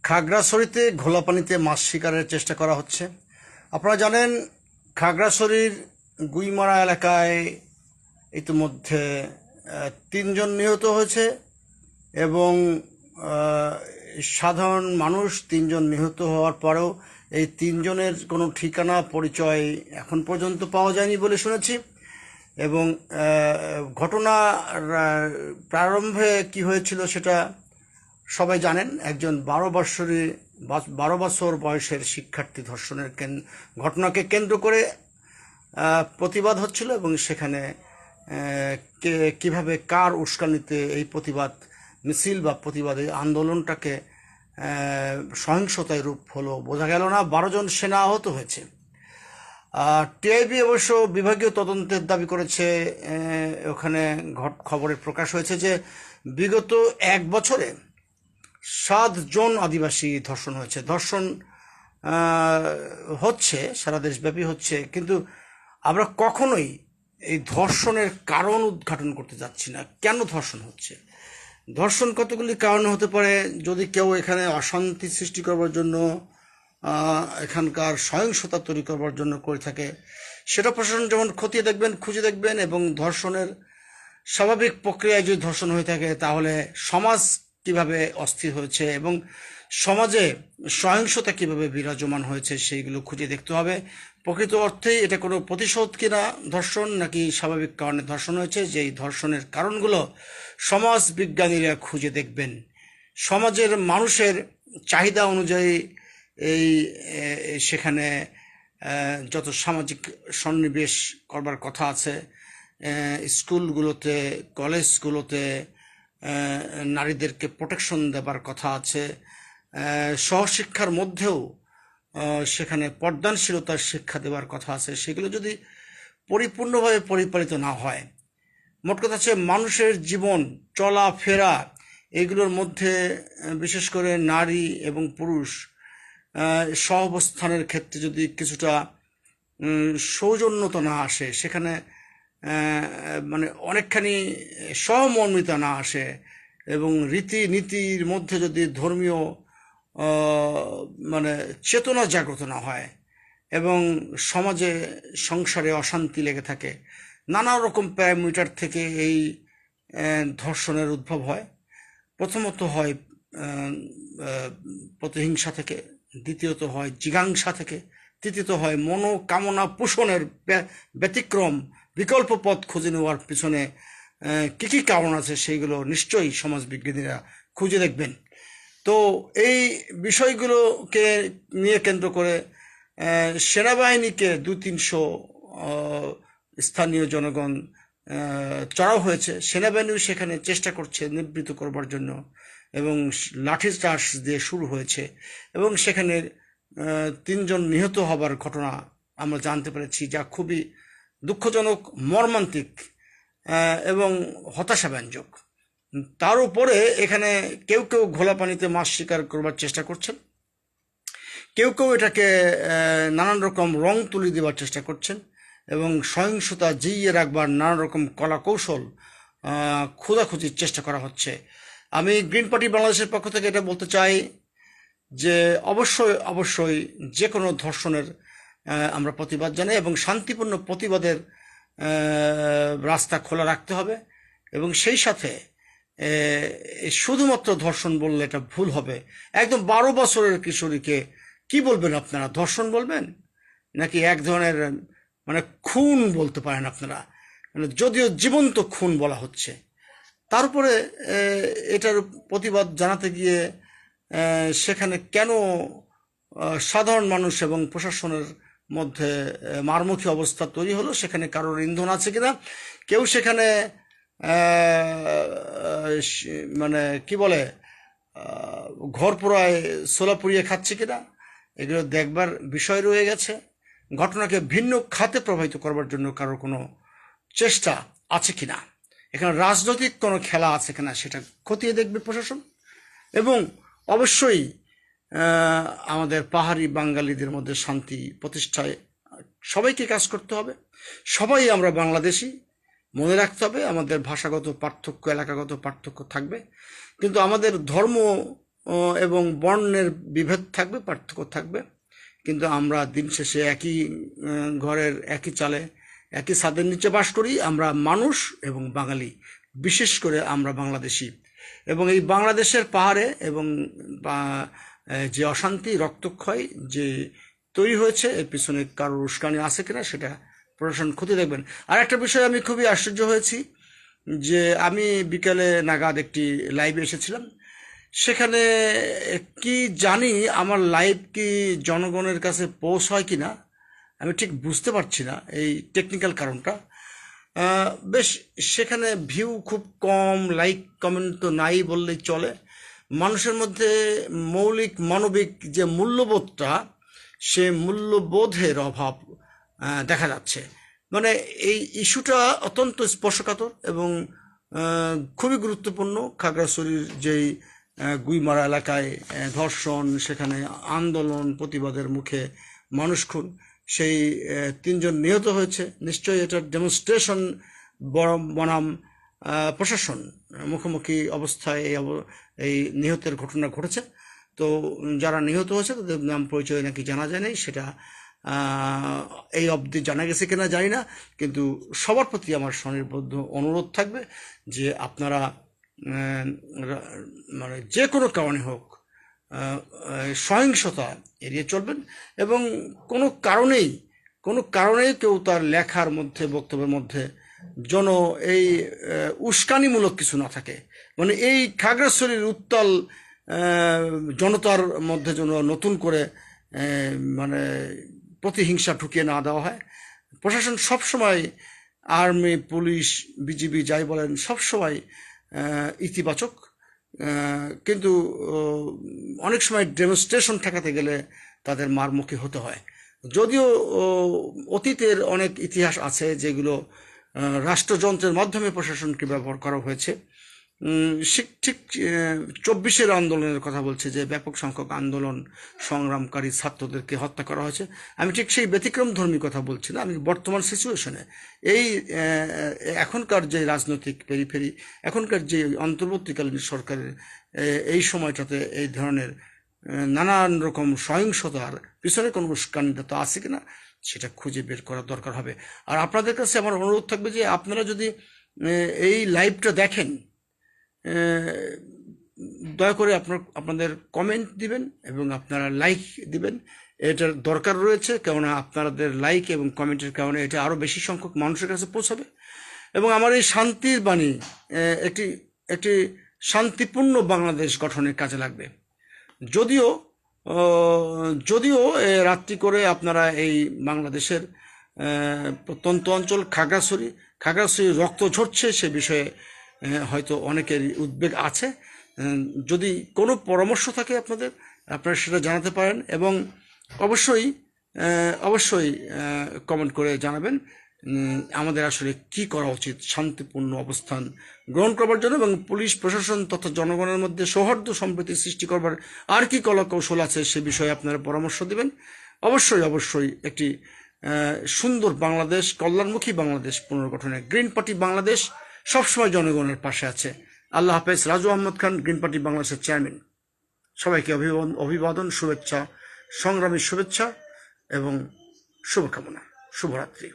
খাগড়াছড়িতে ঘোলা পানিতে মাছ শিকারের চেষ্টা করা হচ্ছে। আপনারা জানেন খাগড়াছড়ির গুইমারা এলাকায় ইতিমধ্যে ৩ জন নিহত হয়েছে এবং সাধারণ মানুষ ৩ জন নিহত হওয়ার পরেও এই ৩ জনের কোনো ঠিকানা পরিচয় এখন পর্যন্ত পাওয়া যায়নি বলে শুনেছি। এবং ঘটনার প্রারম্ভে কি হয়েছিল সেটা সবাই জানেন। একজন 12 বছর বয়সের শিক্ষার্থী ধর্ষণের ঘটনাকে কেন্দ্র করে প্রতিবাদ হচ্ছিল এবং সেখানে কিভাবে কার উস্কানিতে এই প্রতিবাদ মিছিল বা প্রতিবাদী আন্দোলনটাকে সহিংসতায় রূপ হলো বোঝা গেল না। 12 জন সেনা আহত হয়েছে। টিআইবি অবশ্য বিভাগীয় তদন্তের দাবি করেছে। ওখানে খবরে প্রকাশ হয়েছে যে বিগত 1 বছরে 7 জন আদিবাসী ধর্ষণ হয়েছে। ধর্ষণ হচ্ছে সারা দেশব্যাপী হচ্ছে, কিন্তু আমরা কখনোই এই ধর্ষণের কারণ উদ্ঘাটন করতে যাচ্ছি না। কেন ধর্ষণ হচ্ছে? ধর্ষণ কতগুলি কারণ হতে পারে। যদি কেউ এখানে অশান্তি সৃষ্টি করবার জন্য, এখানকার সহিংসতা তৈরি করবার জন্য করে থাকে, সেটা প্রশাসন যেমন খতিয়ে দেখবেন, খুঁজে দেখবেন। এবং ধর্ষণের স্বাভাবিক প্রক্রিয়ায় যদি ধর্ষণ হয়ে থাকে তাহলে সমাজ কিভাবে অস্থির হয়েছে এবং সমাজে সহিংসতা কিভাবে বিরাজমান হয়েছে সেইগুলো খুঁজে দেখতে হবে। প্রকৃত অর্থেই এটা কোনো প্রতিশোধ কিনা ধর্ষণ, নাকি স্বাভাবিক কারণে ধর্ষণ হয়েছে, যে এই ধর্ষণের কারণগুলো সমাজ বিজ্ঞানীরা খুঁজে দেখবেন। সমাজের মানুষের চাহিদা অনুযায়ী এই সেখানে যত সামাজিক সন্নিবেশ করবার কথা আছে, স্কুলগুলোতে, কলেজগুলোতে নারীদেরকে প্রোটেকশন দেবার কথা আছে, সহশিক্ষার মধ্যেও সেখানে পর্দানশীলতার শিক্ষা দেওয়ার কথা আছে। সেগুলো যদি পরিপূর্ণভাবে পরিপালিত না হয়, মোট কথা হচ্ছে মানুষের জীবন চলাফেরা এগুলোর মধ্যে বিশেষ করে নারী এবং পুরুষ সহাবস্থানের ক্ষেত্রে যদি কিছুটা সৌজন্যতা না আসে, সেখানে মানে অনেকখানি সহমর্মিতা না আসে এবং রীতিনীতির মধ্যে যদি ধর্মীয় মানে চেতনা জাগ্রত না হয় এবং সমাজে সংসারে অশান্তি লেগে থাকে, নানা রকম প্যারামিটার থেকে এই ধর্ষণের উদ্ভব হয়। প্রথমত হয় প্রতিহিংসা থেকে, দ্বিতীয়ত হয় জিজ্ঞাসা থেকে, তৃতীয়ত হয় মনোকামনা পোষণের ব্যতিক্রম বিকল্প পথ খুঁজে নেওয়ার পিছনে কী কী কারণ আছে সেইগুলো নিশ্চয়ই সমাজবিজ্ঞানীরা খুঁজে দেখবেন। তো এই বিষয়গুলোকে নিয়ে কেন্দ্র করে সেনাবাহিনীকে 200-300 স্থানীয় জনগণ চড়াও হয়েছে। সেনাবাহিনীও সেখানে চেষ্টা করছে নিবৃত্ত করবার জন্য এবং লাঠিচার্জ দিয়ে শুরু হয়েছে এবং সেখানে 3 জন নিহত হবার ঘটনা আমরা জানতে পেরেছি, যা খুবই দুঃখজনক, মর্মান্তিক এবং হতাশাব্যঞ্জক। তার উপরে এখানে কেউ কেউ ঘোলা পানিতে মাছ শিকার করবার চেষ্টা করছেন, কেউ কেউ এটাকে নানান রকম রং তুলি দেওয়ার চেষ্টা করছেন এবং সহিংসতা জিইয়ে রাখবার নানা রকম কলা কৌশল খোঁজাখুঁজির চেষ্টা করা হচ্ছে। আমি গ্রিন পার্টি বাংলাদেশের পক্ষ থেকে এটা বলতে চাই যে অবশ্যই যে কোনো ধর্ষণের আমরা প্রতিবাদ জানাই এবং শান্তিপূর্ণ প্রতিবাদের রাস্তা খোলা রাখতে হবে। এবং সেই সাথে শুধুমাত্র ধর্ষণ বললে এটা ভুল হবে। একদম 12 বছরের কিশোরীকে কি বলবেন আপনারা? ধর্ষণ বলবেন নাকি এক ধরনের মানে খুন বলতে পারেন আপনারা, মানে যদিও জীবন্ত খুন বলা হচ্ছে। তারপরে এটার প্রতিবাদ জানাতে গিয়ে সেখানে কেন সাধারণ মানুষ এবং প্রশাসনের মধ্যে মারমুখী অবস্থা তৈরি হলো, সেখানে কারোর ইন্ধন আছে কিনা, কেউ সেখানে মানে কি বলে ঘর পোড়ায় সোলা পুড়িয়ে খাচ্ছে কিনা, এগুলো দেখবার বিষয় রয়ে গেছে। ঘটনাকে ভিন্ন খাতে প্রভাবিত করবার জন্য কারোর কোনো চেষ্টা আছে কিনা, এখানে রাজনৈতিক কোনো খেলা আছে কিনা সেটা খতিয়ে দেখবে প্রশাসন। এবং অবশ্যই আমাদের পাহাড়ি বাঙালিদের মধ্যে শান্তি প্রতিষ্ঠায় সবাইকে কাজ করতে হবে। সবাই আমরা বাংলাদেশি, মনে রাখতে হবে আমাদের ভাষাগত পার্থক্য, এলাকাগত পার্থক্য থাকবে, কিন্তু আমাদের ধর্ম এবং বর্ণের বিভেদ থাকবে, পার্থক্য থাকবে, কিন্তু আমরা দিন শেষে একই ঘরের একই চালে একই ছাদের নিচে বাস করি। আমরা মানুষ এবং বাঙালি, বিশেষ করে আমরা বাংলাদেশি। এবং এই বাংলাদেশের পাহাড়ে এবং যে অশান্তি, রক্তক্ষয় যে তৈরি হয়েছে, এর পিছনে কারোর উস্কানি আছে কিনা সেটা প্রশাসন ক্ষতি দেখবেন। আর একটা বিষয় আমি খুবই আশ্চর্য হয়েছি যে আমি বিকালে নাগাদ একটি লাইভে এসেছিলাম, সেখানে কি জানি আমার লাইভ কি জনগণের কাছে পৌঁছায় কি না আমি ঠিক বুঝতে পারছি না, এই টেকনিক্যাল কারণটা। বেশ সেখানে ভিউ খুব কম, লাইক কমেন্ট তো নাই বললেই চলে। মানুষের মধ্যে মৌলিক মানবিক যে মূল্যবোধটা, সে মূল্যবোধের অভাব দেখা যাচ্ছে। মানে এই ইস্যুটা অত্যন্ত স্পর্শকাতর এবং খুবই গুরুত্বপূর্ণ। খাগড়াছড়ির যেই গুইমারা এলাকায় ধর্ষণ, সেখানে আন্দোলন, প্রতিবাদের মুখে মানুষ খুন, সেই 3 জন নিহত হয়েছে। নিশ্চয়ই এটার ডেমনস্ট্রেশন বনাম প্রশাসন মুখোমুখি অবস্থায় এই নিহতের ঘটনা ঘটেছে। তো যারা নিহত হয়েছে তাদের নাম পরিচয় নাকি জানা যায় নাই, সেটা এই অবধি জানা গেছে কিনা জানি না। কিন্তু সবার প্রতি আমার স্বনির্বদ্ধ অনুরোধ থাকবে যে আপনারা মানে যে কোনো কারণে হোক সহিংসতা এড়িয়ে চলবেন এবং কোনো কারণেই কেউ তার লেখার মধ্যে, বক্তব্যের মধ্যে যেন এই উস্কানিমূলক কিছু না থাকে। মানে এই খাগড়াছড়ির উত্তাল জনতার মধ্যে যেন নতুন করে মানে প্রতিহিংসা ঢুকিয়ে না দেওয়া হয়। প্রশাসন সবসময়, আর্মি, পুলিশ, বিজিবি যাই বলেন, সবসময় ইতিবাচক, কিন্তু অনেক সময় ডেমনস্ট্রেশন ঠেকাতে গেলে তাদের মারমুখী হতে হয়। যদিও অতীতের অনেক ইতিহাস আছে যেগুলো রাষ্ট্রযন্ত্রের মাধ্যমে প্রশাসনকে ব্যবহার করা হয়েছে। ঠিক 24-এর আন্দোলনের কথা বলছে, যে ব্যাপক সংখ্যক আন্দোলন সংগ্রামকারী ছাত্রদেরকে হত্যা করা হয়েছে। আমি ঠিক সেই ব্যতিক্রমধর্মী কথা বলছি না, আমি বর্তমান সিচুয়েশনে এই এখনকার যে রাজনৈতিক পেরিফেরি, এখনকার যে অন্তর্বর্তীকালীন সরকারের এই সময়টাতে এই ধরনের নানান রকম সহিংসতার পিছনে কোনো উস্কানিটা তো আছে কিনা সেটা খুঁজে বের করা দরকার হবে। আর আপনাদের কাছে আমার অনুরোধ থাকবে যে আপনারা যদি এই লাইভটা দেখেন, দয়া করে আপনাদের কমেন্ট দিবেন এবং আপনারা লাইক দিবেন। এটার দরকার রয়েছে, কেননা আপনাদের লাইক এবং কমেন্টের কারণে এটা আরও বেশি সংখ্যক মানুষের কাছে পৌঁছাবে এবং আমার এই শান্তির বাণী একটি শান্তিপূর্ণ বাংলাদেশ গঠনের কাজে লাগবে। যদিও রাত্রি করে আপনারা এই বাংলাদেশের প্রত্যন্ত অঞ্চল খাগড়াছড়ি রক্ত ঝরছে, সে বিষয়ে হয়তো অনেকেরই উদ্বেগ আছে। যদি কোনো পরামর্শ থাকে আপনারা সেটা জানাতে পারেন এবং অবশ্যই কমেন্ট করে জানাবেন আমাদের আসলে কি করা উচিত শান্তিপূর্ণ অবস্থান গ্রহণ করবার জন্য, এবং পুলিশ প্রশাসন তথা জনগণের মধ্যে সৌহার্দ্য সম্প্রীতি সৃষ্টি করবার আর কি কলাকৌশল আছে সে বিষয়ে আপনারা পরামর্শ দিবেন। অবশ্যই একটি সুন্দর বাংলাদেশ, কল্যাণমুখী বাংলাদেশ পুনর্গঠনে গ্রিন পার্টি বাংলাদেশ সবসময় জনগণের পাশে আছে। আল্লাহ হাফেজ। রাজু আহমদ খান, গ্রিন পার্টি বাংলাদেশের চেয়ারম্যান। সবাইকে অভিবাদন, শুভেচ্ছা, সংগ্রামী শুভেচ্ছা এবং শুভকামনা। শুভরাত্রি।